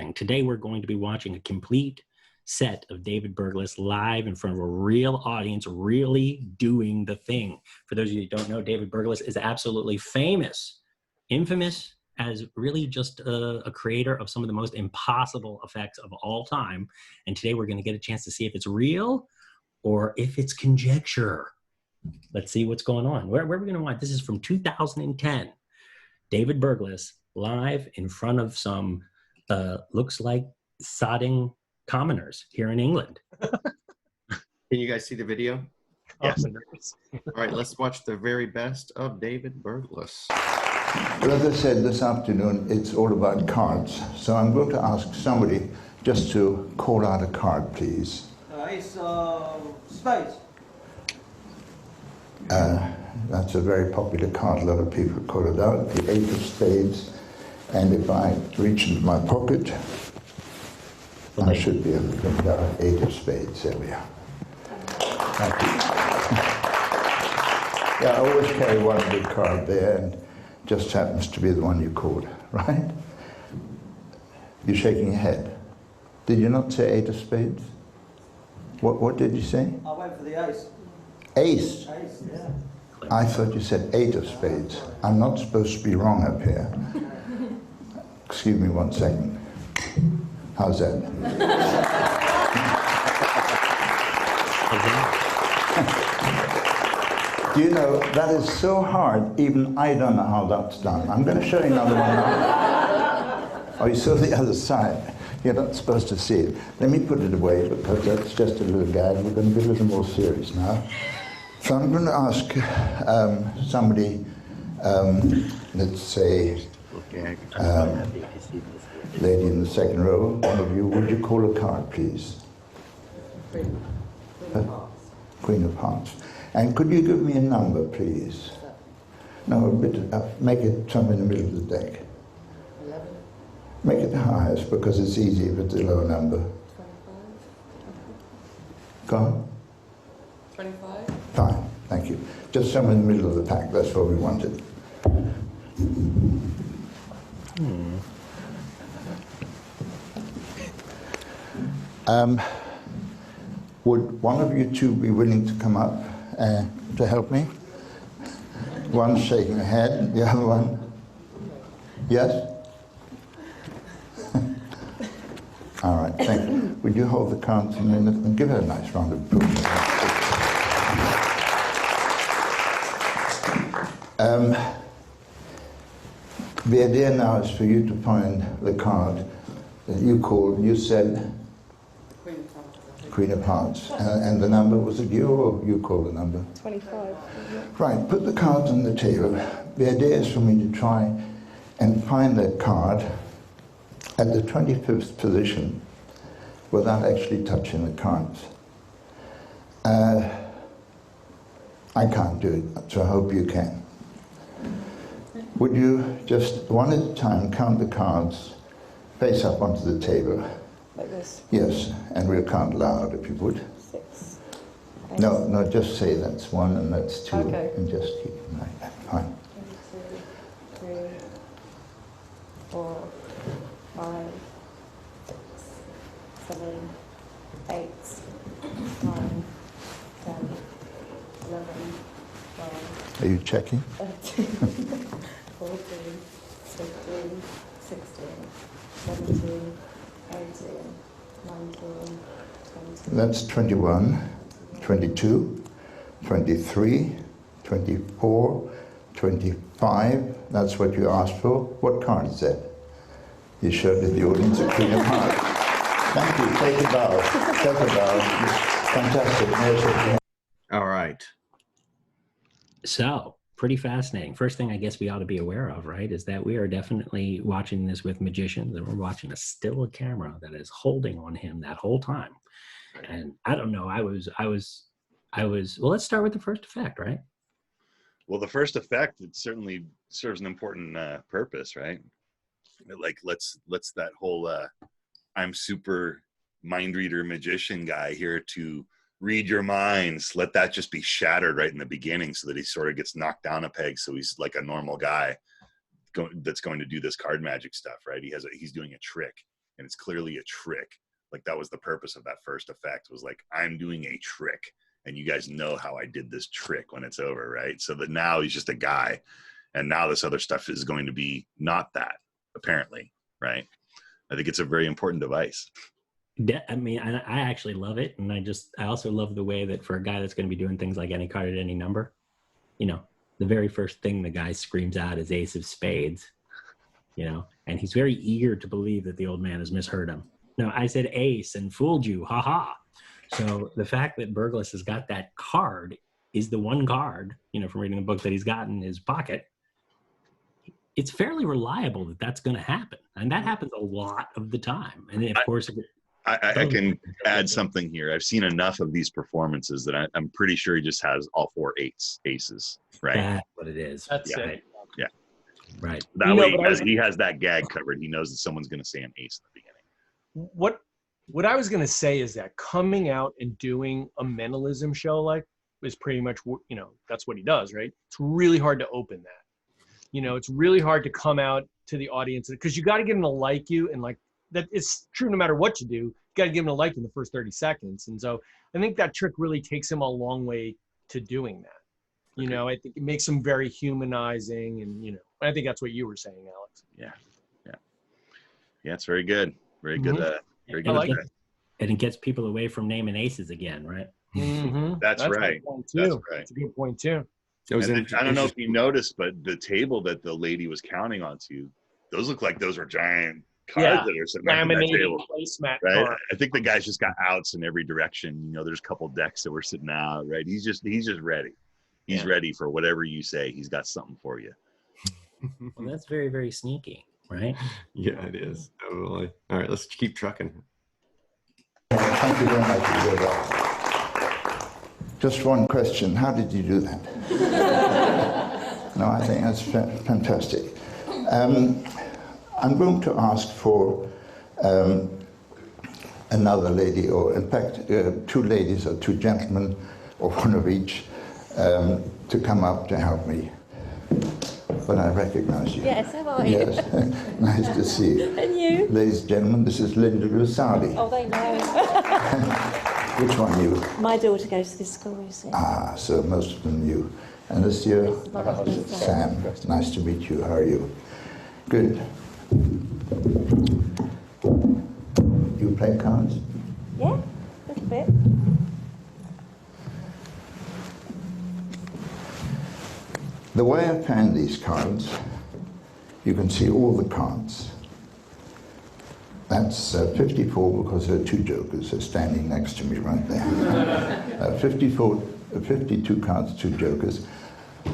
thing. Today, we're going to be watching a complete set of David Berglas live in front of a real audience, really doing the thing. For those of you who don't know, David Berglas is absolutely famous, infamous as really just a creator of some of the most impossible effects of all time. And today we're going to get a chance to see if it's real or if it's conjecture. Let's see what's going on. Where are we going to watch? This is from 2010. David Berglas live in front of some, looks like sodding commoners here in England. Can you guys see the video? Yes. All right, let's watch the very best of David Berglas. Well, as I said this afternoon, it's all about cards. So I'm going to ask somebody just to call out a card, please. It's spades. That's a very popular card. A lot of people call it out, the 8 of spades. And if I reach into my pocket, I should be able to bring down 8 of spades. There we are. Thank you. Yeah, I always carry one big card there, and just happens to be the one you called, right? You're shaking your head. Did you not say 8 of spades? What did you say? I went for the ace. Ace? Ace, yeah. I thought you said 8 of spades. I'm not supposed to be wrong up here. Excuse me 1 second. How's that? Do you know, that is so hard, even I don't know how that's done. I'm going to show you another one now. Oh, you saw the other side. You're not supposed to see it. Let me put it away, because that's just a little gag. We're going to be a little more serious now. So I'm going to ask somebody, let's say, lady in the second row, one of you, would you call a card, please? Queen of hearts. Queen of Hearts. And could you give me a number, please? No, a bit, make it somewhere in the middle of the deck. 11. Make it the highest, because it's easy if it's a low number. 25. Go on. 25. Fine, thank you. Just somewhere in the middle of the pack, that's what we wanted. Would one of you two be willing to come up to help me? One shaking her head, the other one? Yes? All right, thank you. Would you hold the cards a minute and give her a nice round of applause? The idea now is for you to find the card that you called. You said Queen of Hearts. Queen of Hearts. And the number, was it you or you called the number? 25. Right, put the cards on the table. The idea is for me to try and find that card at the 25th position without actually touching the cards. I can't do it, so I hope you can. Would you just, one at a time, count the cards face up onto the table? Like this? Yes, and we'll count loud if you would. 6. No, just say that's 1 and that's 2, Okay. and just keep them like that. Fine. 2, 3, 4, 5, 6, 7, 8, 9, 10, 11, 12. Are you checking? 13, 14, 15, 16, 17, 18, 19, 20. That's 21, 22, 23, 24, 25. That's what you asked for. What card is that? You showed the audience a Queen of Hearts. Thank you. Take a bow. Take a bow. Fantastic. There's your- All right. So, pretty fascinating. First thing I guess we ought to be aware of, right, is that we are definitely watching this with magicians, and we're watching a still camera that is holding on him that whole time. And I don't know, I was, well, let's start with the first effect, right? Well, the first effect, it certainly serves an important purpose, right? Like, let's that whole I'm super mind reader magician guy here to read your minds. Let that just be shattered right in the beginning, so that he sort of gets knocked down a peg, so he's like a normal guy that's going to do this card magic stuff, right? He's doing a trick. and it's clearly a trick. Like that was the purpose of that first effect, was like, I'm doing a trick and you guys know how I did this trick when it's over, right? So that now he's just a guy, and now this other stuff is going to be not that, apparently, right? I think it's a very important device. I mean, I actually love it, and I also love the way that for a guy that's going to be doing things like any card at any number, you know, the very first thing the guy screams out is ace of spades, you know, and he's very eager to believe that the old man has misheard him. No, I said ace and fooled you, haha. So the fact that Berglas has got that card is the one card, you know, from reading the book that he's got in his pocket. It's fairly reliable that that's going to happen, and that happens a lot of the time. And of course, I can add something here. I've seen enough of these performances that I'm pretty sure he just has all 4 aces, right? that's what it is. That's Yeah. it. Yeah. Right. That You know, way but he has that gag covered. He knows that someone's going to say an ace in the beginning. What I was going to say is that coming out and doing a mentalism show like is pretty much, you know, that's what he does, right? It's really hard to open that. You know, it's really hard to come out to the audience because you got to get them to like you, and like that it's true no matter what you do, you got to give them to like in the first 30 seconds. And so I think that trick really takes him a long way to doing that. You know, I think it makes him very humanizing, and, you know, I think that's what you were saying, Alex. Yeah, it's very good. Very good. Very good. I like effect. And it gets people away from naming aces again, right? That's a right. good point, That's too. right. That's a good point too. It was And I don't know if you noticed, but the table that the lady was counting onto, those look like those were giant cards that are sitting on that Laminated table. placemat Right. card. I think the guy's just got outs in every direction. You know, there's a couple decks that were sitting out, right? He's just ready. He's ready for whatever you say. He's got something for you. Well, that's very, very sneaky, right? Yeah, it is. Totally. All right, let's keep trucking. Thank you very much for that. Just one question. How did you do that? No, I think that's fantastic. I'm going to ask for another lady, or in fact, 2 ladies or 2 gentlemen, or one of each, to come up to help me. But I recognize you. Yes, how are you? Yes, nice to see you. And you? Ladies and gentlemen, this is Linda Rusali. Oh, they know. Which one you? My daughter goes to this school, you see. Ah, so most of them you. And this year, My husband, Sam. Nice to meet you. How are you? Good. You play cards? Yeah, a little bit. The way I found these cards, you can see all the cards. That's 54 because there are 2 jokers. They're standing next to me right there. 52 cards, 2 jokers.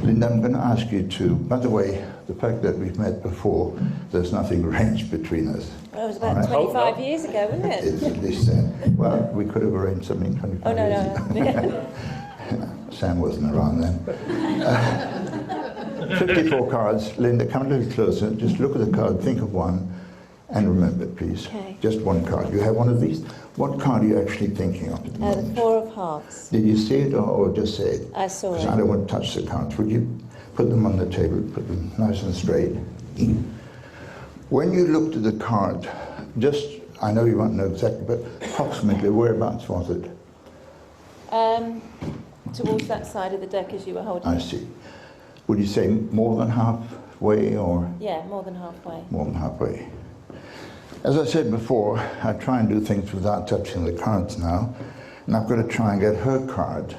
Linda, I'm going to ask you to, by the way, the fact that we've met before, there's nothing arranged between us. Well, it was about 25 years ago, wasn't it? It's at least well, we could have arranged something 25 years ago. Sam wasn't around then. 54 cards. Linda, come a little closer. Just look at the card, think of one, and remember, please. Okay. Just one card. You have one of these? What card are you actually thinking of at the The moment? 4 of Hearts. Did you see it or just say it? I saw Because it. I don't want to touch the cards. Would you put them on the table, put them nice and straight? When you looked at the card, just, I know you won't know exactly, but approximately whereabouts was it? Towards that side of the deck as you were holding I it. see. Would you say more than halfway or? Yeah, more than halfway. More than halfway. As I said before, I try and do things without touching the cards now, and I've got to try and get her card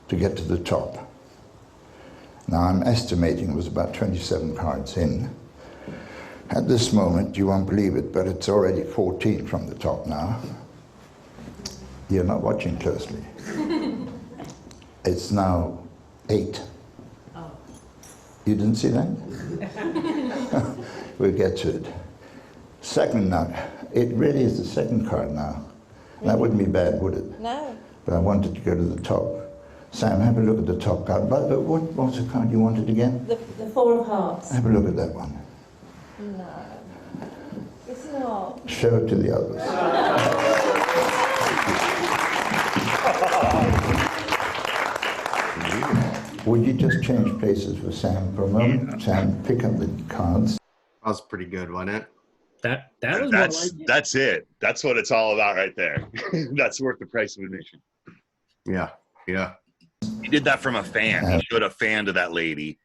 to get to the top. Now I'm estimating it was about 27 cards in. At this moment, you won't believe it, but it's already 14 from the top now. You're not watching closely. It's now 8. Oh. You didn't see that? We'll get to it. Second now, it really is the second card now. That wouldn't be bad, would it? No. But I wanted to go to the top. Sam, have a look at the top card. But what was the card you wanted again? The 4 of Hearts. Have a look at that one. No. It's not. Show it to the others. Would you just change places with Sam for a moment? Sam, pick up the cards. That was pretty good, wasn't it? That And was more like that's it. That's what it's all about right there. That's worth the price of admission. Yeah. Yeah. He did that from a fan. He showed a fan to that lady,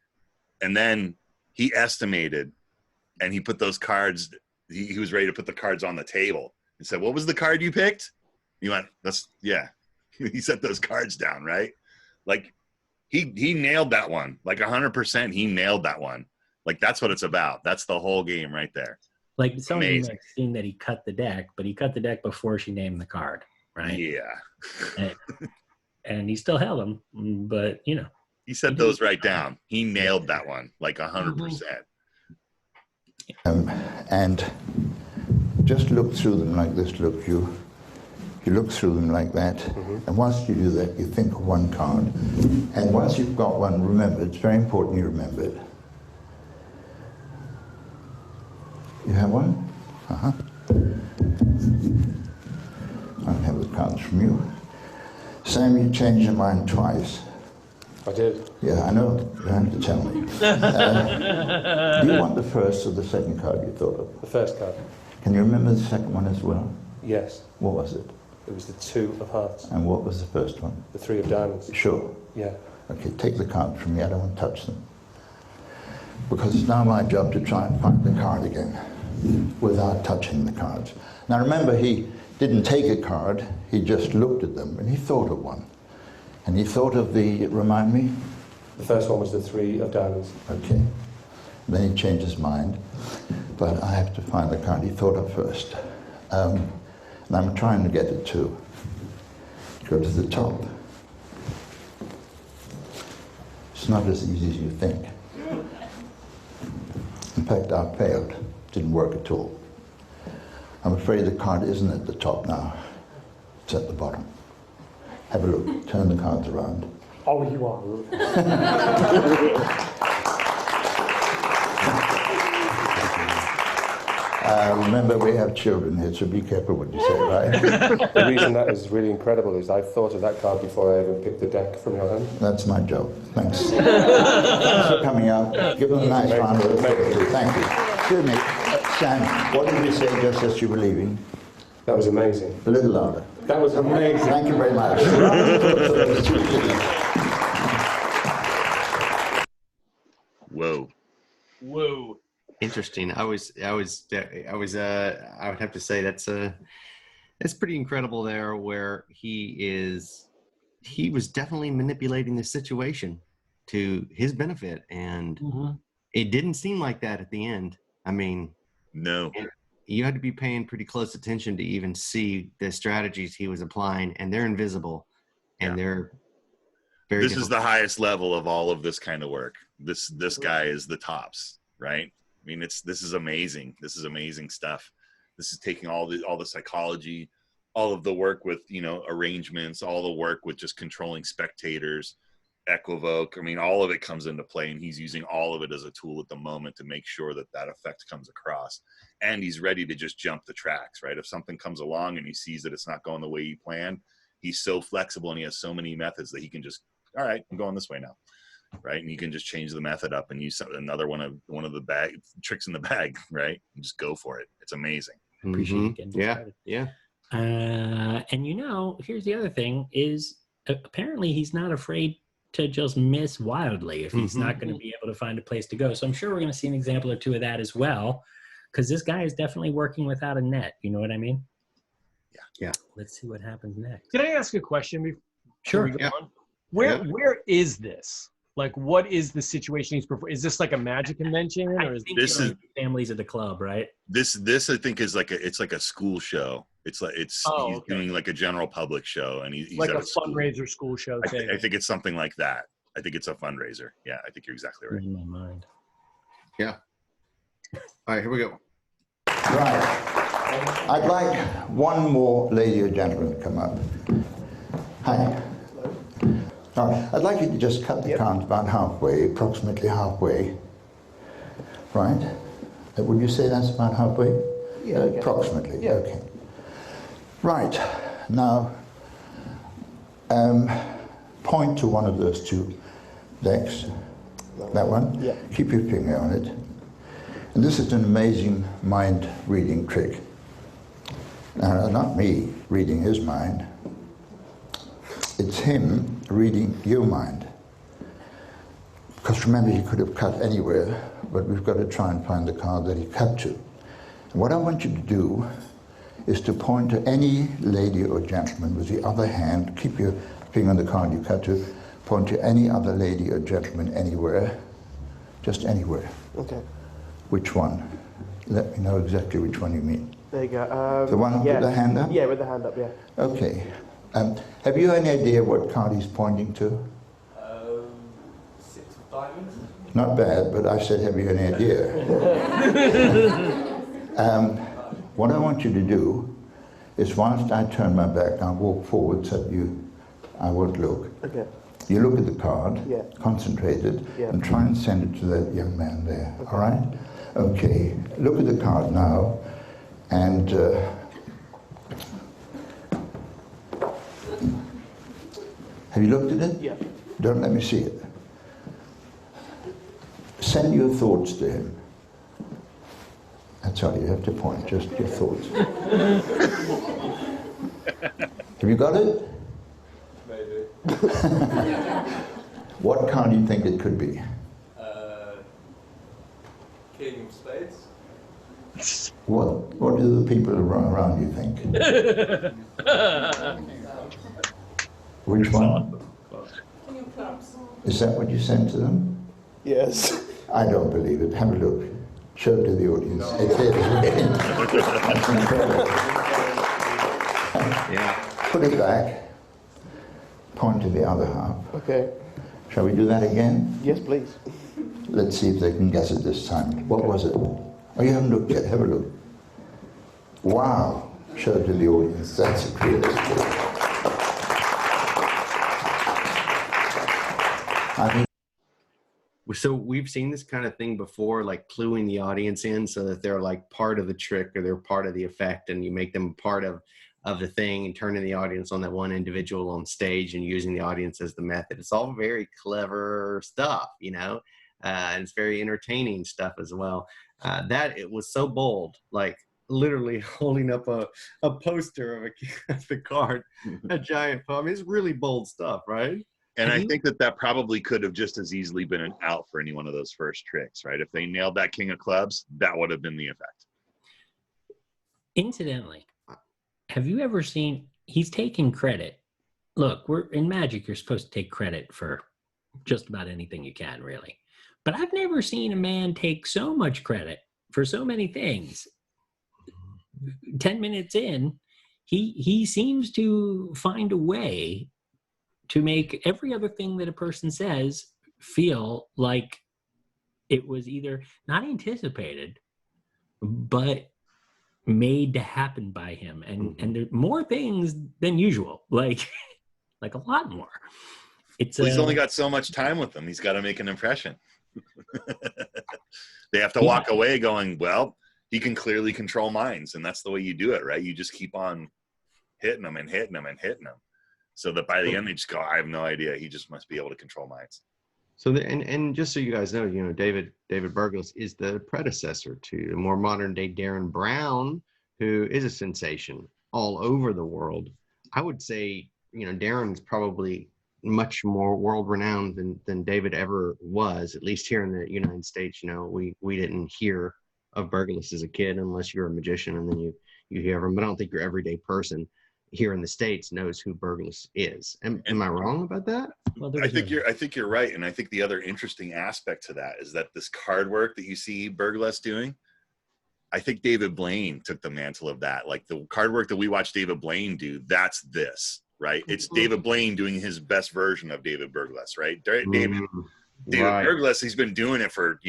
and then he estimated, and he put those cards. He was ready to put the cards on the table and said, "What was the card you picked?" You went, "That's yeah." He set those cards down, right? Like he nailed that one, like 100%. He nailed that one. Like that's what it's about. That's the whole game right there. like some of you Amazing. might have seen that he cut the deck, but he cut the deck before she named the card, right? Yeah. And he still held them, but you know. He set those right down. He nailed that one, like 100%. And just look through them like this. Look, you look through them like that, and once you do that, you think of one card. And once you've got one, remember, it's very important you remember it. You have one? Uh-huh. I'll have the cards from you. Sam, you changed your mind twice. I did. Yeah, I know. You don't have to tell me. Do you want the first or the second card you thought of? The first card. Can you remember the second one as well? Yes. What was it? It was the 2 of hearts. And what was the first one? The 3 of diamonds. Sure. Yeah. Okay, take the cards from me. I don't want to touch them. Because it's now my job to try and find the card again without touching the cards. Now remember, he didn't take a card. He just looked at them and he thought of one. And he thought of the, remind me? The first one was the 3 of diamonds. Okay. Then he changed his mind. But I have to find the card he thought of first. And I'm trying to get it to go to the top. It's not as easy as you think. In fact, I failed. Didn't work at all. I'm afraid the card isn't at the top now. It's at the bottom. Have a look. Turn the cards around. Oh, you are. Remember, we have children here, so be careful what you say, right? The reason that is really incredible is I thought of that card before I even picked the deck from your hand. That's my job. Thanks. Thanks for coming out. Give them a nice round of applause. Thank you. Excuse me, Sam, what did you say just as you were leaving? That was amazing. A little louder. That was amazing. Thank you very much. Whoa. Whoa. Interesting. I would have to say that's pretty incredible there, where he was definitely manipulating the situation to his benefit, and it didn't seem like that at the end. I mean, No. you had to be paying pretty close attention to even see the strategies he was applying, and they're invisible, and they're very This is difficult. the highest level of all of this kind of work. This guy is the tops, right? I mean, this is amazing. This is amazing stuff. This is taking all the psychology, all of the work with, arrangements, all the work with just controlling spectators, equivoke. I mean, all of it comes into play, and he's using all of it as a tool at the moment to make sure that effect comes across. And he's ready to just jump the tracks, right? If something comes along and he sees that it's not going the way he planned, he's so flexible and he has so many methods that he can just, all right, I'm going this way now. Right, and you can just change the method up and use another one of the tricks in the bag, right? And just go for it. It's amazing. Appreciate it getting started. Yeah. And here's the other thing is apparently he's not afraid to just miss wildly if he's not going to be able to find a place to go. So I'm sure we're going to see an example or two of that as well, because this guy is definitely working without a net. You know what I mean? Yeah. Let's see what happens next. Can I ask a question before Sure. we go Yeah. on? Where is this? Like, what is the situation he's performing? Is this like a magic convention, or is This is families at the club, right? This I think is like a school show. He's doing like a general public show, and he's like at a school. fundraiser school show thing? I think it's something like that. I think it's a fundraiser. Yeah, I think you're exactly right. In my mind. Yeah. All right, here we go. Right. I'd like one more lady or gentleman to come up. Hi. All right. I'd like you to just cut the count about halfway, approximately halfway. Right? Would you say that's about halfway? Yeah. Approximately. Yeah. Okay. Right. Now, point to one of those two decks. That one? Yeah. Keep your finger on it. And this is an amazing mind reading trick. Not me reading his mind. It's him reading your mind. Because remember, he could have cut anywhere, but we've got to try and find the card that he cut to. And what I want you to do is to point to any lady or gentleman with the other hand, keep your finger on the card you cut to, point to any other lady or gentleman anywhere, just anywhere. Okay. Which one? Let me know exactly which one you mean. There you go. The one with the hand up? Yeah, with the hand up, yeah. Okay. Have you any idea what card he's pointing to? 6 of diamonds. Not bad, but I said, have you any idea? What I want you to do is, whilst I turn my back, I'll walk forward so that I won't look. Okay. You look at the card, Yeah. concentrate it, Yeah. and try and send it to that young man there, all right? Okay, look at the card now, and have you looked at it? Yeah. Don't let me see it. Send your thoughts to him. That's all you have to point, just your thoughts. Have you got it? Maybe. What card do you think it could be? King of spades. What do the people around you think? Which one? King of clubs. Is that what you sent to them? Yes. I don't believe it. Have a look. Show it to the audience. It is. That's incredible. Yeah. Put it back. Point to the other half. Okay. Shall we do that again? Yes, please. Let's see if they can guess it this time. What was it? Oh, you haven't looked yet. Have a look. Wow. Show it to the audience. That's a creative skill. I think So we've seen this kind of thing before, like cluing the audience in so that they're like part of the trick or they're part of the effect, and you make them part of the thing and turning the audience on that one individual on stage and using the audience as the method. It's all very clever stuff, you know, and it's very entertaining stuff as well. That it was so bold, like literally holding up a poster of the card, a giant poem. It's really bold stuff, right? And I think that probably could have just as easily been an out for any one of those first tricks, right? If they nailed that king of clubs, that would have been the effect. Incidentally, have you ever seen, he's taking credit. Look, we're in magic, you're supposed to take credit for just about anything you can, really. But I've never seen a man take so much credit for so many things. 10 minutes in, he seems to find a way to make every other thing that a person says feel like it was either not anticipated, but made to happen by him. And there more things than usual, like a lot more. He's only got so much time with them. He's got to make an impression. They have to walk away going, well, he can clearly control minds. And that's the way you do it, right? You just keep on hitting them and hitting them and hitting them, so that by the end they just go, I have no idea. He just must be able to control minds. So, and just so you guys know, you know, David Berglas is the predecessor to a more modern day Darren Brown, who is a sensation all over the world. I would say, you know, Darren's probably much more world renowned than David ever was, at least here in the United States. You know, we didn't hear of Berglas as a kid unless you're a magician, and then you hear of him. But I don't think your everyday person here in the States knows who Berglas is. Am I wrong about that? Well, I think you're right. And I think the other interesting aspect to that is that this card work that you see Berglas doing, I think David Blaine took the mantle of that. Like the card work that we watch David Blaine do, that's this, right? It's David Blaine doing his best version of David Berglas, right? David Right. Berglas, he's been doing it for,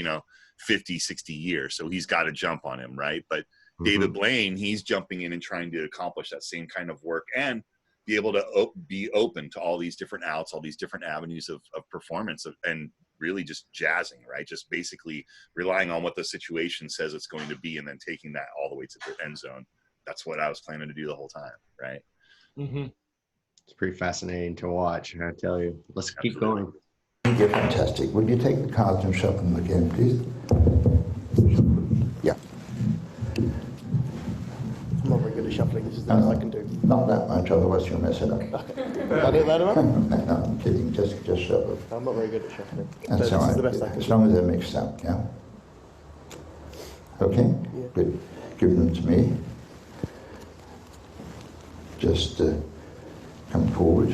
50, 60 years. So he's got to jump on him, right? But David Blaine, he's jumping in and trying to accomplish that same kind of work and be able to be open to all these different outs, all these different avenues of performance, and really just jazzing, right? Just basically relying on what the situation says it's going to be and then taking that all the way to the end zone. That's what I was planning to do the whole time, right? Mm-hmm. It's pretty fascinating to watch, I tell you. Let's keep going. you're fantastic. Would you take the cards and shuffle them again, please? is the best I can do. Not that much, otherwise you'll mess it up. I'll do that around? No, I'm kidding, just shuffle. I'm not very good at shuffling. That's This all is the right, best I can as do. long as they're mixed up, yeah? Okay, Yeah. good. Give them to me. Just come forward.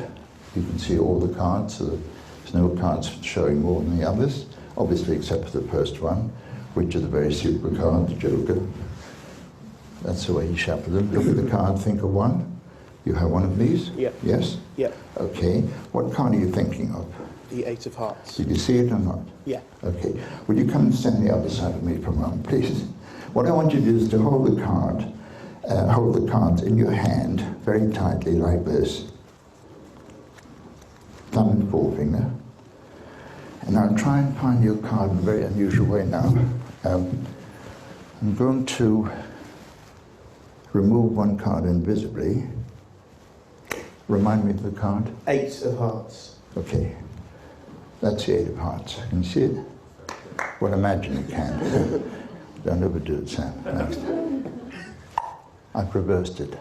You can see all the cards, so there's no cards showing more than the others, obviously except for the first one, which is a very super card, the Joker. That's the way he shuffled them. Look at the card, think of one. You have one of these? Yeah. Yes? Yeah. Okay. What card are you thinking of? The 8 of hearts. Did you see it or not? Yeah. Okay. Will you come and stand the other side of me for a moment, please? What I want you to do is to hold the card, hold the cards in your hand very tightly like this. Thumb and forefinger. And I'll try and find your card in a very unusual way now. I'm going to remove one card invisibly. Remind me of the card. 8 of hearts. Okay. That's the 8 of hearts. Can you see it? Well, imagine you can. Don't overdo it, Sam. Thanks. I've reversed it.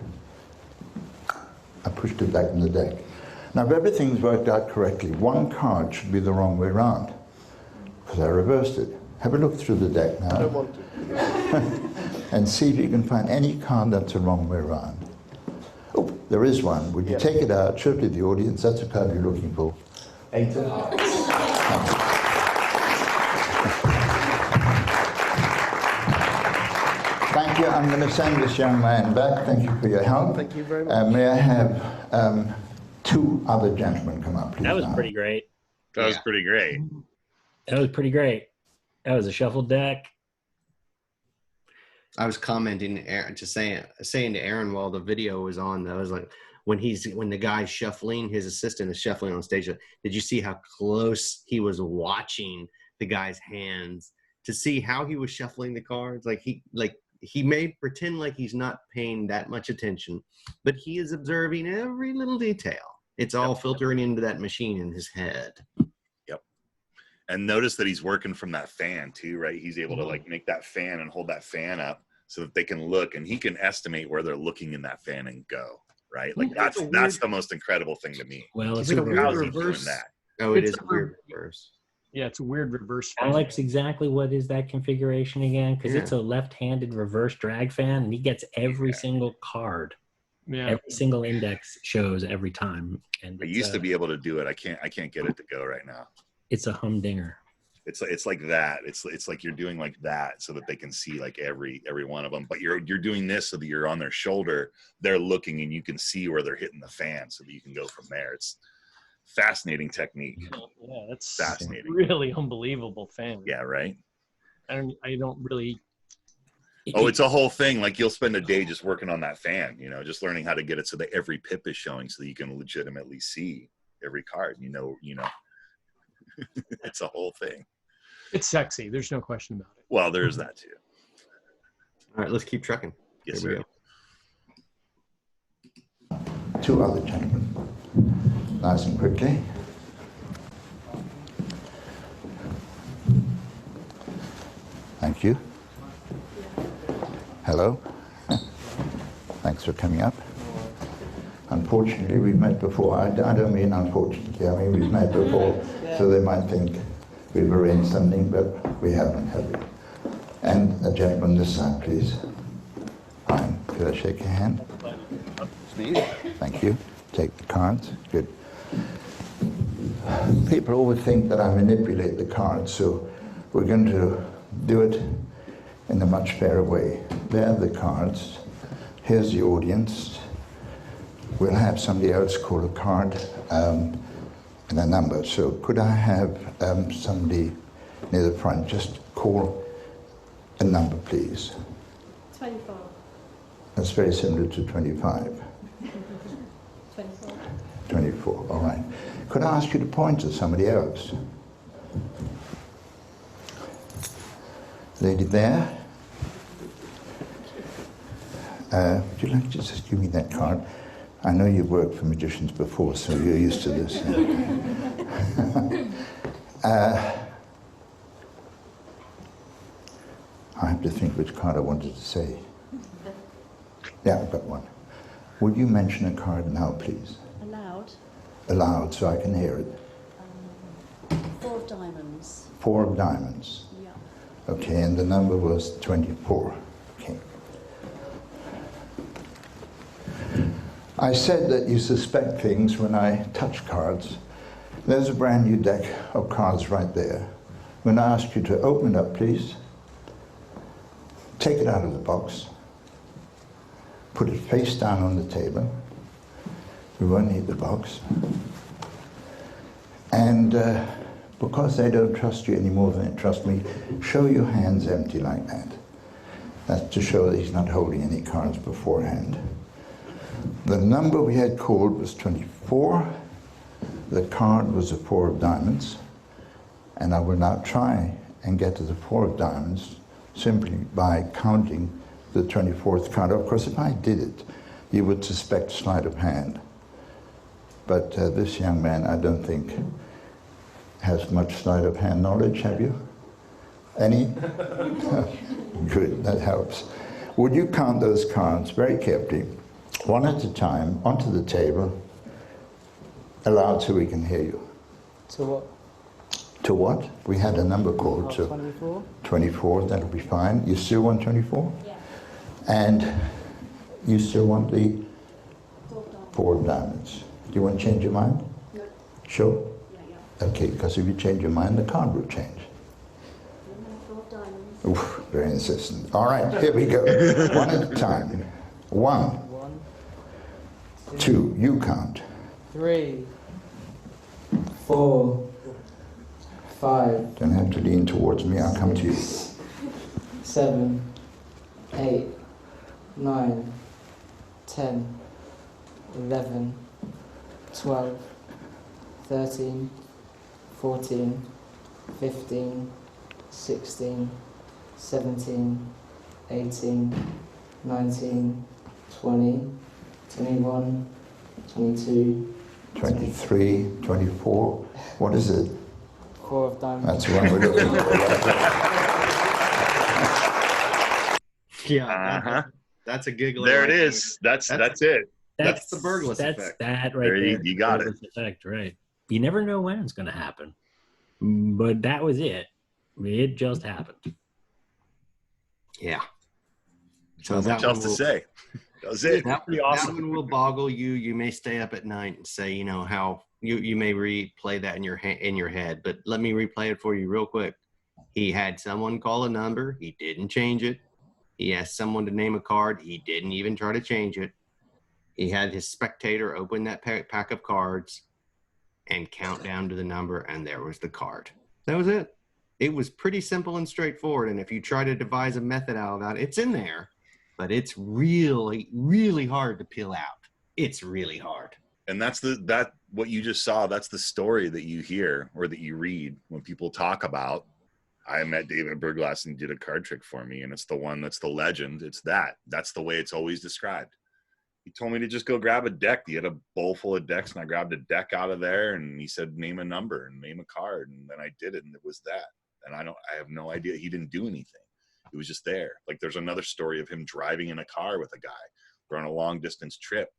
I pushed it back in the deck. Now, if everything's worked out correctly, one card should be the wrong way round, because I reversed it. Have a look through the deck now. I don't want to. And see if you can find any card that's the wrong way round. Oh, there is one. Would you take it out, show it to the audience? That's the card you're looking for. 8 of hearts. Thank you. I'm going to send this young man back. Thank you for your help. Thank you very much. May I have 2 other gentlemen come up, please? That was now? pretty great. That was pretty great. That was pretty great. That was a shuffled deck. I was commenting, just saying to Aaron while the video was on, I was like, when the guy's shuffling, his assistant is shuffling on stage, did you see how close he was watching the guy's hands to see how he was shuffling the cards? He may pretend like he's not paying that much attention, but he is observing every little detail. It's all filtering into that machine in his head. Yep. And notice that he's working from that fan too, right? He's able to like make that fan and hold that fan up so that they can look, and he can estimate where they're looking in that fan and go, right? Like that's the most incredible thing to me. Well, it's It's a a weird How's he reverse. doing that? Oh, it It's is a a weird reverse. Yeah, it's a weird reverse. Alex, exactly what is that configuration again? Because it's a left-handed reverse drag fan, and he gets every single card. Yeah. Every single index shows every time. And I used to be able to do it. I can't get it to go right now. It's a humdinger. It's like that. It's like you're doing like that so that they can see like every one of them. But you're doing this so that you're on their shoulder. They're looking and you can see where they're hitting the fan so that you can go from there. It's fascinating technique. Yeah, that's Fascinating. really unbelievable fan. Yeah, right. I don't really. Oh, it's a whole thing. Like you'll spend a day just working on that fan, just learning how to get it so that every pip is showing so that you can legitimately see every card. It's a whole thing. It's sexy. There's no question about it. Well, there's that too. All right, let's keep trucking. Yes, Here we sir. go. 2 other gentlemen. Nice and quickly. Thank you. Hello. Thanks for coming up. Unfortunately, we've met before. I don't mean unfortunately. I mean, we've met before, so they might think we've arranged something, but we haven't, have we? And a gentleman this side, please. Fine. Could I shake your hand? Thank you. Take the cards. Good. People always think that I manipulate the cards, so we're going to do it in a much fairer way. There are the cards. Here's the audience. We'll have somebody else call a card and a number. So could I have somebody near the front just call a number, please? 24. That's very similar to 25. 24. 24, all right. Could I ask you to point to somebody else? Lady there. Would you like to just give me that card? I know you've worked for magicians before, so you're used to this. I have to think which card I wanted to say. Yeah, I've got one. Would you mention a card now, please? Allowed. Aloud, so I can hear it. 4 of diamonds. 4 of diamonds. Yeah. Okay, and the number was 24. Okay. I said that you suspect things when I touch cards. There's a brand new deck of cards right there. I'm going to ask you to open it up, please. Take it out of the box. Put it face down on the table. We won't need the box. And because they don't trust you any more than they trust me, show your hands empty like that. That's to show that he's not holding any cards beforehand. The number we had called was 24. The card was a 4 of diamonds. And I will now try and get to the 4 of diamonds simply by counting the 24th card. Of course, if I did it, you would suspect sleight of hand. But this young man, I don't think, has much sleight of hand knowledge. Have you? Any? Good, that helps. Would you count those cards very carefully, one at a time, onto the table, aloud so we can hear you? To what? To what? We had a number called. So 24. 24, that'll be fine. You still want 24? Yeah. And you still want the 4 of diamonds. 4 of diamonds. Do you want to change your mind? No. Sure? Yeah, yeah. Okay, because if you change your mind, the card will change. No, 4 of diamonds. Oof, very insistent. All right, here we go. One at a time. 1, 1, 2, you count. 3, 4, 5, Don't have to lean towards me, I'll come to you. 7, 8, 9, 10, 11, 12, 13, 14, 15, 16, 17, 18, 19, 20, 21, 22, 23, 24. What is it? 4 of diamonds. That's the one we're looking for. Yeah, that's a giggly. There it is. That's it. That's the Berglas That's effect. that right There there. you got it. Berglas effect, right. You never know when it's going to happen. But that was it. It just happened. Yeah. So much else to say. That was it. That one will boggle you. You may stay up at night and say, you know, how you may replay that in your head. But let me replay it for you real quick. He had someone call a number. He didn't change it. He asked someone to name a card. He didn't even try to change it. He had his spectator open that pack of cards and count down to the number, and there was the card. That was it. It was pretty simple and straightforward. And if you try to devise a method out of that, it's in there, but it's really, really hard to peel out. It's really hard. And that's what you just saw. That's the story that you hear or that you read when people talk about, I met David Berglas and he did a card trick for me. And it's the one that's the legend. It's that's the way it's always described. He told me to just go grab a deck. He had a bowl full of decks and I grabbed a deck out of there and he said, name a number and name a card. And then I did it and it was that. And I have no idea. He didn't do anything. It was just there. Like there's another story of him driving in a car with a guy. We're on a long distance trip.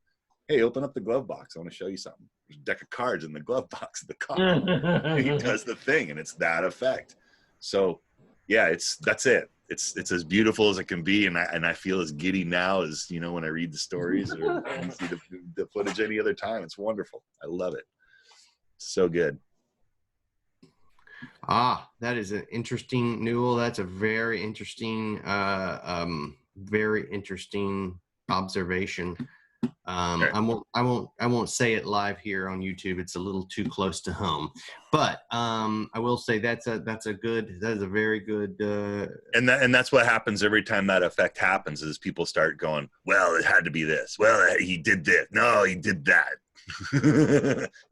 Hey, open up the glove box. I want to show you something. There's a deck of cards in the glove box of the car. He does the thing and it's that effect. So yeah, that's it. It's as beautiful as it can be. And I feel as giddy now as, you know, when I read the stories or see the footage any other time. It's wonderful. I love it. So good. That is an interesting, Newell. That's a very interesting observation. I won't say it live here on YouTube. It's a little too close to home, but I will say that is a very good. And that's what happens every time that effect happens is people start going, well, it had to be this. Well, he did this. No, he did that.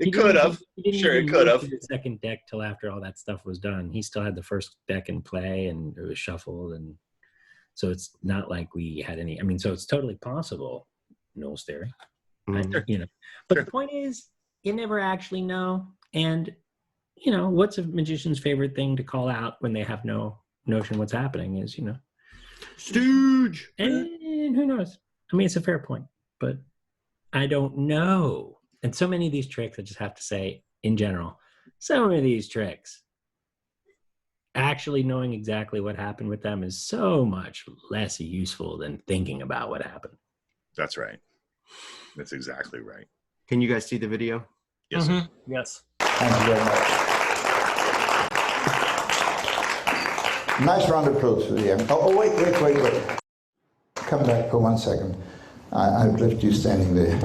It could have. Sure, it could have. The second deck till after all that stuff was done. He still had the first deck in play, and it was shuffled, and so it's not like we had any. I mean, so it's totally possible. Noel's theory, you know. But the point is, you never actually know. And you know, what's a magician's favorite thing to call out when they have no notion what's happening is, you know, stooge. And who knows? I mean, it's a fair point, but I don't know. And so many of these tricks, I just have to say, in general, some of these tricks, actually knowing exactly what happened with them is so much less useful than thinking about what happened. That's right. That's exactly right. Can you guys see the video? Yes, sir. Yes. Thank you very much. Nice round of applause for the young. Oh, wait. Come back for 1 second. I've left you standing there.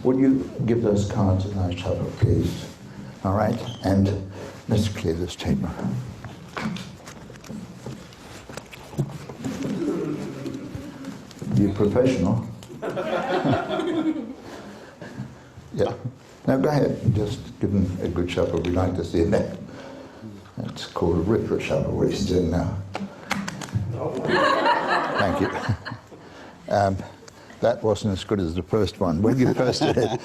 Would you give those cards a nice shuffle, please? All right, and let's clear this table. You professional? Yeah. Now go ahead, just give him a good shuffle. We'd like to see it next. That's called a ripper shuffle, what he's doing now. Thank you. That wasn't as good as the first one. When you first did it,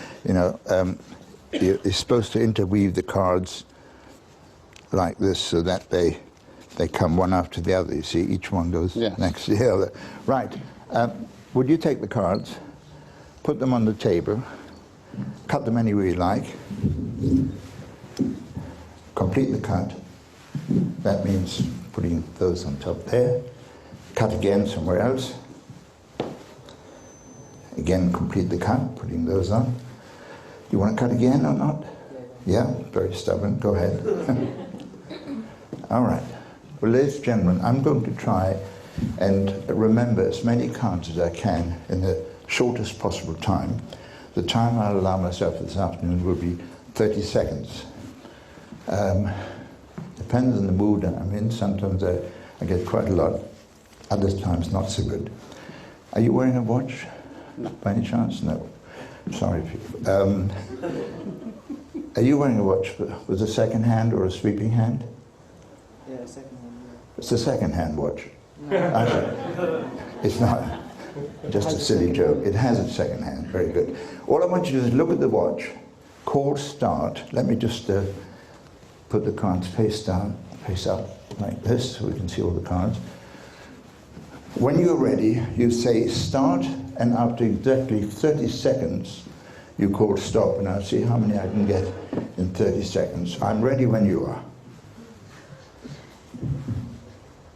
you're supposed to interweave the cards like this so that they come one after the other. You see, each one goes next to the other. Right. Would you take the cards, put them on the table, cut them any way you like, complete the cut. That means putting those on top there, cut again somewhere else. Again, complete the cut, putting those on. You want to cut again or not? Yeah, very stubborn. Go ahead. All right. Well, ladies and gentlemen, I'm going to try and remember as many cards as I can in the shortest possible time. The time I'll allow myself this afternoon will be 30 seconds. Depends on the mood I'm in. Sometimes I get quite a lot. Other times not so good. Are you wearing a watch? No. By any chance? No. Sorry. Are you wearing a watch with a second hand or a sweeping hand? Yeah, second hand. Yeah. It's a second hand watch. No. It's not. Just a silly joke. It has a second hand. Very good. All I want you to do is look at the watch, call start. Let me just put the cards face down, face up like this so we can see all the cards. When you're ready, you say start, and after exactly 30 seconds, you call stop, and I'll see how many I can get in 30 seconds. I'm ready when you are.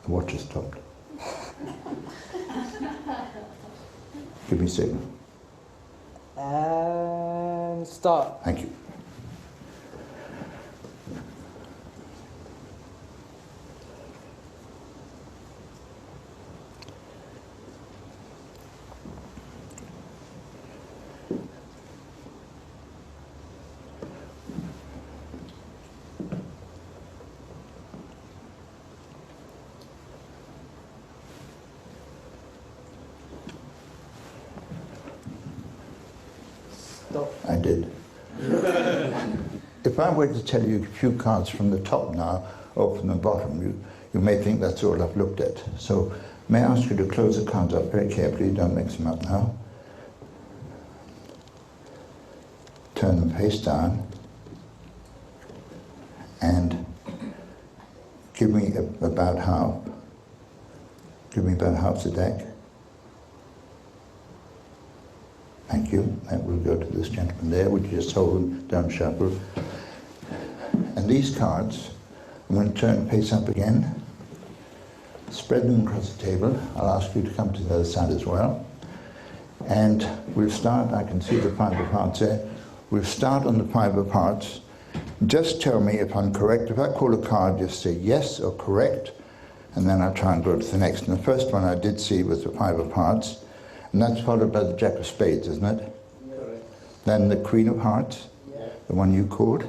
The watch has stopped. Give me a signal. And start. Thank you. I did. If I were to tell you a few cards from the top now, or from the bottom, you may think that's all I've looked at. So may I ask you to close the cards up very carefully, don't mix them up now. Turn them face down, and give me about half. Give me about half the deck. Thank you. That will go to this gentleman there. Would you just hold them, don't shuffle. And these cards, I'm going to turn face up again, spread them across the table. I'll ask you to come to the other side as well. And we'll start, I can see the 5 of hearts there. We'll start on the 5 of hearts. Just tell me if I'm correct. If I call a card, just say yes or correct, and then I'll try and go to the next. And the first one I did see was the 5 of hearts. And that's followed by the Jack of Spades, isn't it? Correct. Then the Queen of Hearts, the one you called.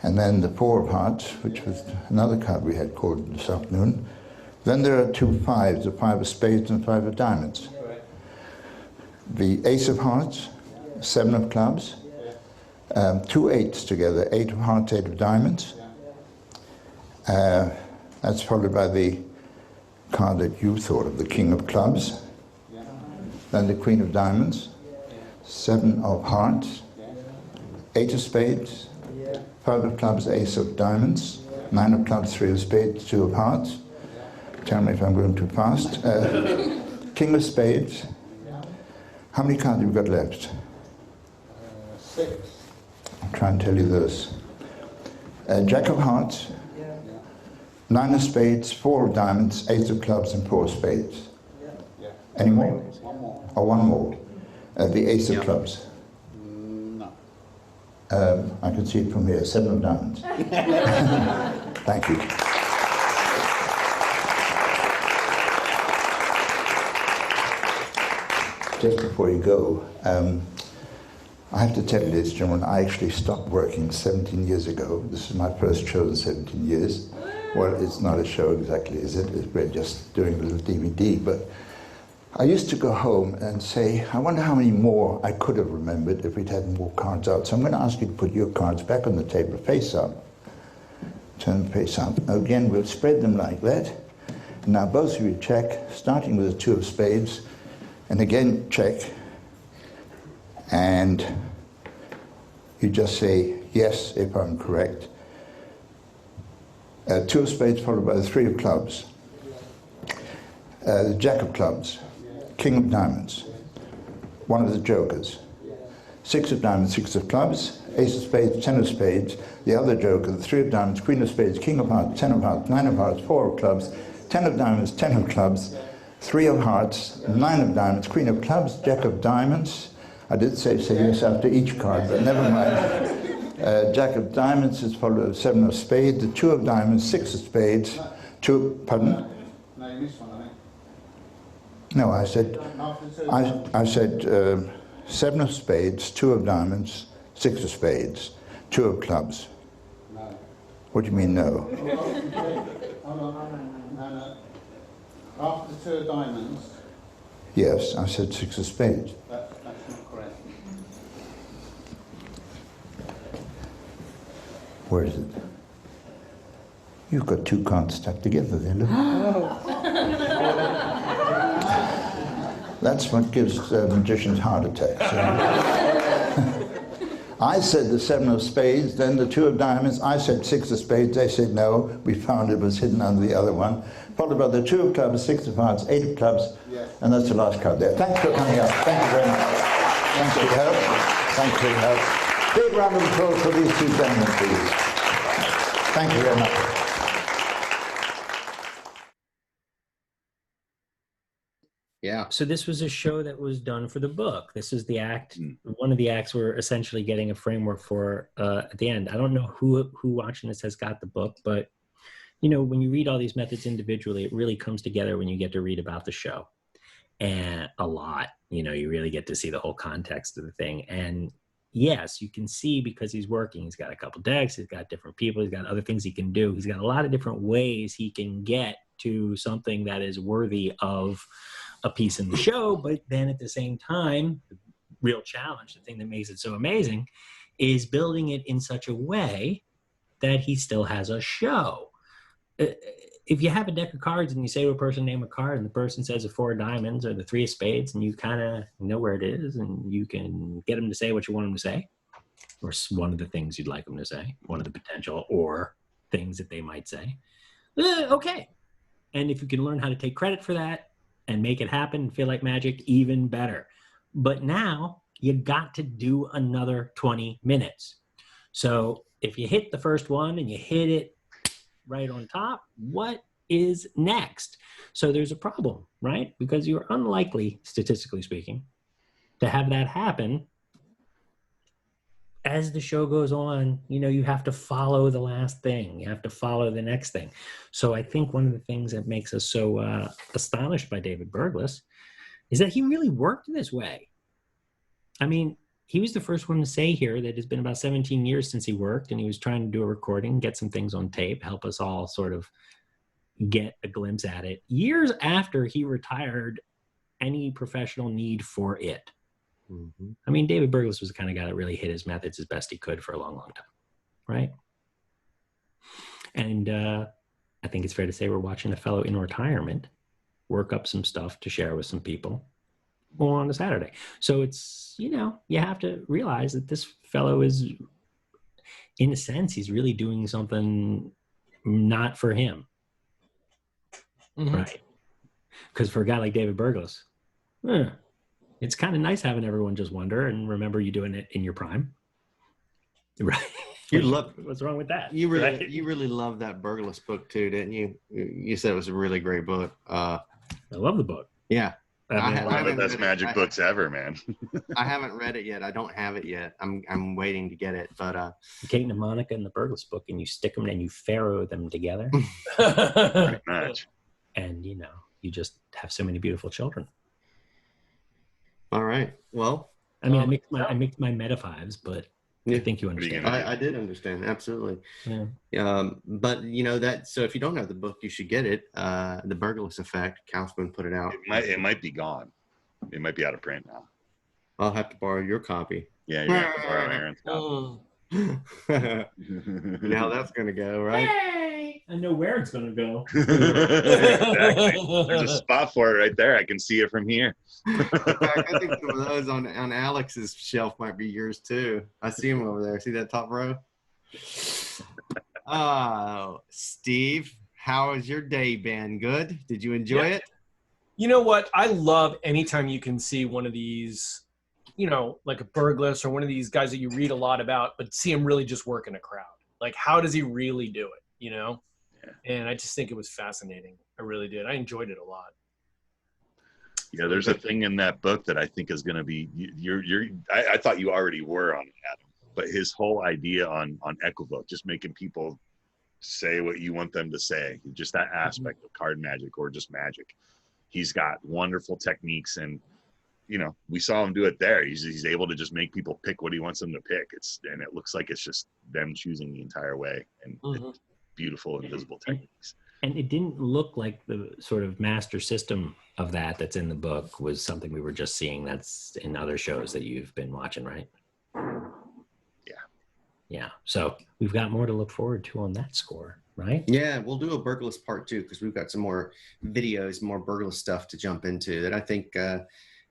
And then the 4 of Hearts, which was another card we had called this afternoon. Then there are 2 5s, the 5 of Spades and 5 of Diamonds. Correct. The Ace of Hearts, 7 of Clubs, 2 8s together, 8 of Hearts, 8 of Diamonds. That's followed by the card that you thought of, the King of Clubs. Then the Queen of Diamonds, 7 of Hearts, 8 of Spades, 5 of Clubs, Ace of Diamonds, 9 of Clubs, 3 of Spades, 2 of Hearts. Tell me if I'm going too fast. King of Spades, How many cards have you got left? 6. I'll try and tell you this. Jack of hearts, Yeah. 9 of spades, 4 of diamonds, 8 of clubs, and 4 of spades. Yeah. Any more? One more. Or one more? The ace of clubs. No. I can see it from here, 7 of diamonds. Thank you. Just before you go, I have to tell you, ladies and gentlemen, I actually stopped working 17 years ago. This is my first show in 17 years. Well, it's not a show exactly, is it? We're just doing a little DVD, but I used to go home and say, I wonder how many more I could have remembered if we'd had more cards out. So I'm going to ask you to put your cards back on the table, face up. Turn face up. Again, we'll spread them like that. Now both of you check, starting with the 2 of spades, and again check. And you just say yes if I'm correct. 2 of spades followed by the 3 of clubs. The Jack of clubs. King of diamonds. 1 of the jokers. 6 of diamonds, 6 of clubs. Ace of spades, 10 of spades. The other joker, the 3 of diamonds, Queen of spades, King of hearts, 10 of hearts, 9 of hearts, 4 of clubs. 10 of diamonds, 10 of clubs. 3 of hearts, 9 of diamonds, Queen of clubs, Jack of diamonds. I did say yes after each card, but never mind. Jack of diamonds is followed by 7 of spades, the 2 of diamonds, 6 of spades, 2, pardon? No, you missed one, I think. No, I said 7 of spades, 2 of diamonds, 6 of spades, 2 of clubs. No. What do you mean no? Hold on. No. After the 2 of diamonds, Yes, I said 6 of spades. that's not correct. Where is it? You've got 2 cards stuck together there, look. That's what gives magicians heart attacks. I said the 7 of spades, then the 2 of diamonds. I said 6 of spades. They said no. We found it was hidden under the other one. Followed by the 2 of clubs, 6 of hearts, 8 of clubs, Yes. and that's the last card there. Thanks for coming up. Thank you very much. Thanks for your help. Thanks for your help. Big round of applause for these 2 gentlemen, please. Thank you very much. Yeah. So this was a show that was done for the book. This is the act. One of the acts we're essentially getting a framework for at the end. I don't know who watching this has got the book, but you know, when you read all these methods individually, it really comes together when you get to read about the show. And a lot, you know, you really get to see the whole context of the thing. And yes, you can see because he's working, he's got a couple decks, he's got different people, he's got other things he can do. He's got a lot of different ways he can get to something that is worthy of a piece in the show. But then at the same time, the real challenge, the thing that makes it so amazing, is building it in such a way that he still has a show. If you have a deck of cards and you say to a person, name a card, and the person says the 4 of diamonds or the 3 of spades, and you kind of know where it is, and you can get them to say what you want them to say, or one of the things you'd like them to say, one of the potential or things that they might say, okay. And if you can learn how to take credit for that and make it happen and feel like magic, even better. But now you got to do another 20 minutes. So if you hit the first one and you hit it right on top, what is next? So there's a problem, right? Because you're unlikely, statistically speaking, to have that happen. As the show goes on, you know, you have to follow the last thing. You have to follow the next thing. So I think one of the things that makes us so astonished by David Berglas is that he really worked this way. I mean, he was the first one to say here that it's been about 17 years since he worked, and he was trying to do a recording, get some things on tape, help us all sort of get a glimpse at it. Years after he retired any professional need for it. Mm-hmm. I mean, David Berglas was the kind of guy that really hit his methods as best he could for a long, long time, right? And I think it's fair to say we're watching a fellow in retirement work up some stuff to share with some people on a Saturday. So it's, you know, you have to realize that this fellow is, in a sense, he's really doing something not for him. Mm-hmm. Right? Because for a guy like David Berglas, you It's kind of nice having everyone just wonder and remember you doing it in your prime. Right. You love. What's wrong with that? You really, right? you really loved that Berglas book too, didn't you? You said it was a really great book. I love the book. Yeah. One of the best magic books ever, man. I haven't read it yet. I don't have it yet. I'm waiting to get it. But Kate and Monica in the Berglas book, and you stick them and you pharaoh them together. Pretty much. And you know, you just have so many beautiful children. all right. Well, I mean, I mixed my meta fives, but Yeah. I think you understand. I did understand, absolutely. Yeah. But you know that. So if you don't have the book, you should get it. The Berglas Effect. Kaufman put it out. It might be gone. It might be out of print now. I'll have to borrow your copy. Yeah, you have to borrow Aaron's copy. Now that's gonna go right. Hey, I know where it's gonna go. Exactly. There's a spot for it right there. I can see it from here. In fact, I think some of those on Alex's shelf might be yours too. I see him over there. See that top row? Oh, Steve, how has your day been? Good? Did you enjoy it? You know what? I love anytime you can see one of these, you know, like a Berglas or one of these guys that you read a lot about, but see him really just work in a crowd. Like, how does he really do it? You know? Yeah. And I just think it was fascinating. I really did. I enjoyed it a lot. Yeah, there's a thing in that book that I think is going to be I thought you already were on Adam, but his whole idea on Equivoke, just making people say what you want them to say, just that aspect of card magic or just magic. He's got wonderful techniques, and you know, we saw him do it there. He's able to just make people pick what he wants them to pick. And it looks like it's just them choosing the entire way, and it's beautiful invisible techniques. And it didn't look like the sort of master system of that's in the book was something we were just seeing that's in other shows that you've been watching, right? Yeah. So we've got more to look forward to on that score, right? Yeah, we'll do a Berglas part 2 because we've got some more videos, more Berglas stuff to jump into that I think,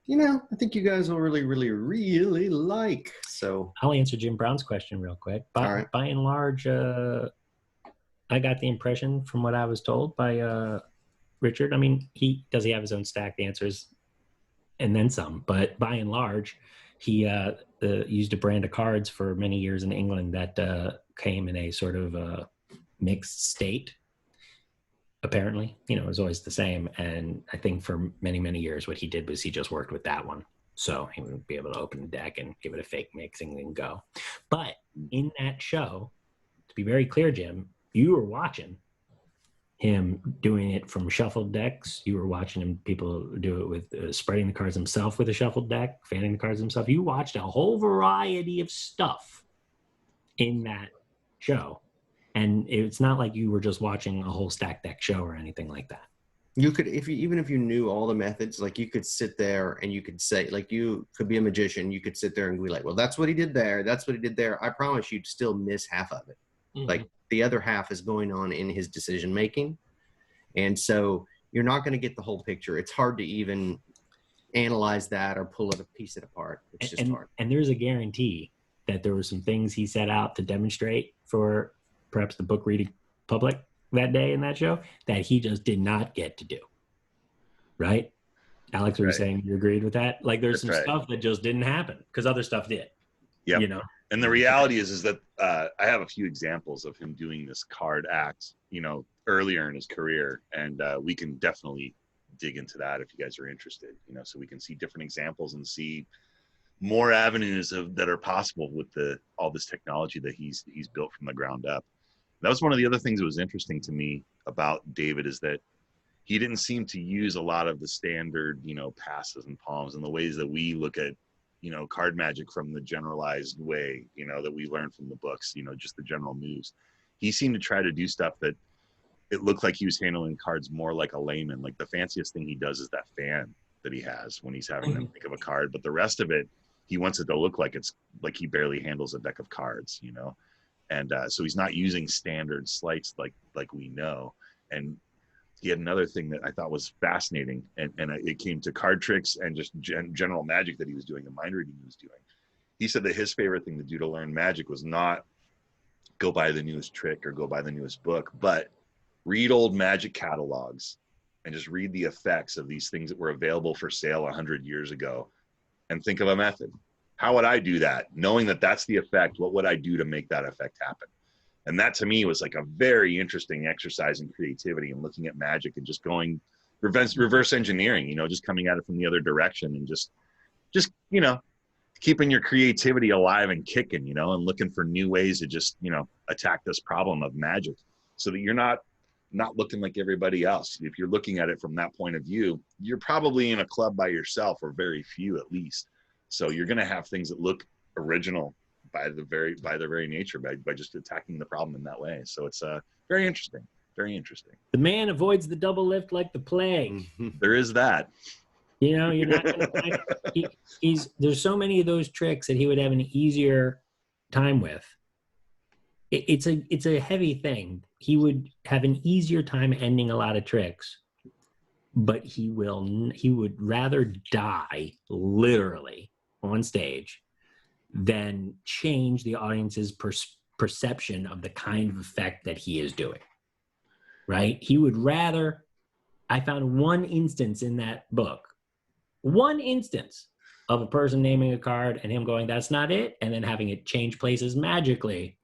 you know, I think you guys will really, really, really like. So I'll answer Jim Brown's question real quick. By and large, I got the impression from what I was told by Richard. I mean, he have his own stack. The answer is, and then some. But by and large, he used a brand of cards for many years in England that came in a sort of mixed state. Apparently, you know, it was always the same. And I think for many, many years, what he did was he just worked with that one. So he would be able to open the deck and give it a fake mixing and go. But in that show, to be very clear, Jim, you were watching him doing it from shuffled decks. You were watching him, people do it with spreading the cards himself with a shuffled deck, fanning the cards himself. You watched a whole variety of stuff in that show. And it's not like you were just watching a whole stack deck show or anything like that. You could, even if you knew all the methods, like you could sit there and you could say, like you could be a magician. You could sit there and be like, well, that's what he did there. That's what he did there. I promise you'd still miss half of it. Like the other half is going on in his decision making. And so you're not going to get the whole picture. It's hard to even analyze that or pull it, piece it apart. It's just hard. And there's a guarantee that there were some things he set out to demonstrate for perhaps the book reading public that day in that show that he just did not get to do. Right? Alex, were you saying you agreed with that? Like there's some stuff that just didn't happen because other stuff did. Yeah. You know? And the reality is that I have a few examples of him doing this card act, you know, earlier in his career. And we can definitely dig into that if you guys are interested, you know, so we can see different examples and see more avenues that are possible with all this technology that he's built from the ground up. That was one of the other things that was interesting to me about David is that he didn't seem to use a lot of the standard, you know, passes and palms and the ways that we look at, you know, card magic from the generalized way, you know, that we learned from the books, you know, just the general moves. He seemed to try to do stuff that it looked like he was handling cards more like a layman. Like the fanciest thing he does is that fan that he has when he's having them think of a card, but the rest of it, he wants it to look like it's like he barely handles a deck of cards, you know? And so he's not using standard sleights like we know. And he had another thing that I thought was fascinating, and it came to card tricks and just general magic that he was doing, and mind reading he was doing. He said that his favorite thing to do to learn magic was not go buy the newest trick or go buy the newest book, but read old magic catalogs and just read the effects of these things that were available for sale 100 years ago and think of a method. How would I do that? Knowing that that's the effect, what would I do to make that effect happen? And that to me was like a very interesting exercise in creativity and looking at magic and just going reverse engineering, you know, just coming at it from the other direction and just, you know, keeping your creativity alive and kicking, you know, and looking for new ways to just, you know, attack this problem of magic so that you're not looking like everybody else. If you're looking at it from that point of view, you're probably in a club by yourself, or very few at least. So you're going to have things that look original by the very nature, by just attacking the problem in that way. So it's very interesting. Very interesting. The man avoids the double lift like the plague. There is that. You know, you're not going to find, there's so many of those tricks that he would have an easier time with. It's a heavy thing. He would have an easier time ending a lot of tricks, but he would rather die literally on stage than change the audience's perception of the kind of effect that he is doing. Right? He would rather, I found one instance in that book, one instance of a person naming a card and him going, that's not it, and then having it change places magically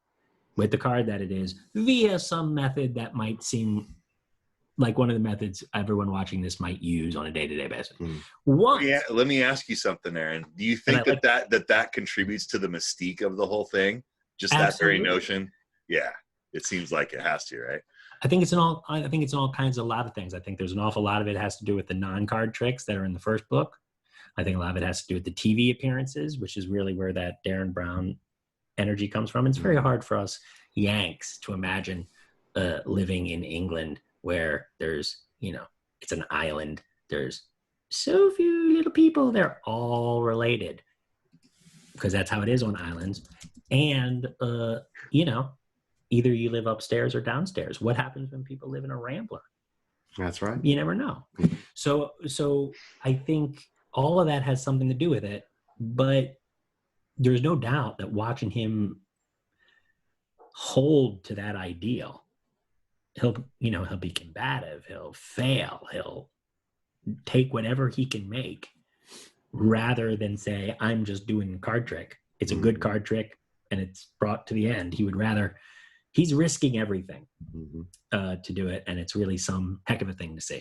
with the card that it is via some method that might seem like one of the methods everyone watching this might use on a day-to-day basis. Yeah, let me ask you something, Aaron. Do you think that contributes to the mystique of the whole thing? Just Absolutely. That very notion? Yeah, it seems like it has to, right? I think it's in all kinds of a lot of things. I think there's an awful lot of it has to do with the non-card tricks that are in the first book. I think a lot of it has to do with the TV appearances, which is really where that Darren Brown energy comes from. It's very hard for us Yanks to imagine living in England where there's, you know, it's an island. There's so few little people. They're all related because that's how it is on islands. And, you know, either you live upstairs or downstairs. What happens when people live in a rambler? That's right. You never know. So I think all of that has something to do with it, but there's no doubt that watching him hold to that ideal, he'll be combative, he'll fail, he'll take whatever he can make rather than say, I'm just doing a card trick. It's a good card trick and it's brought to the end. He would rather, he's risking everything to do it, and it's really some heck of a thing to see.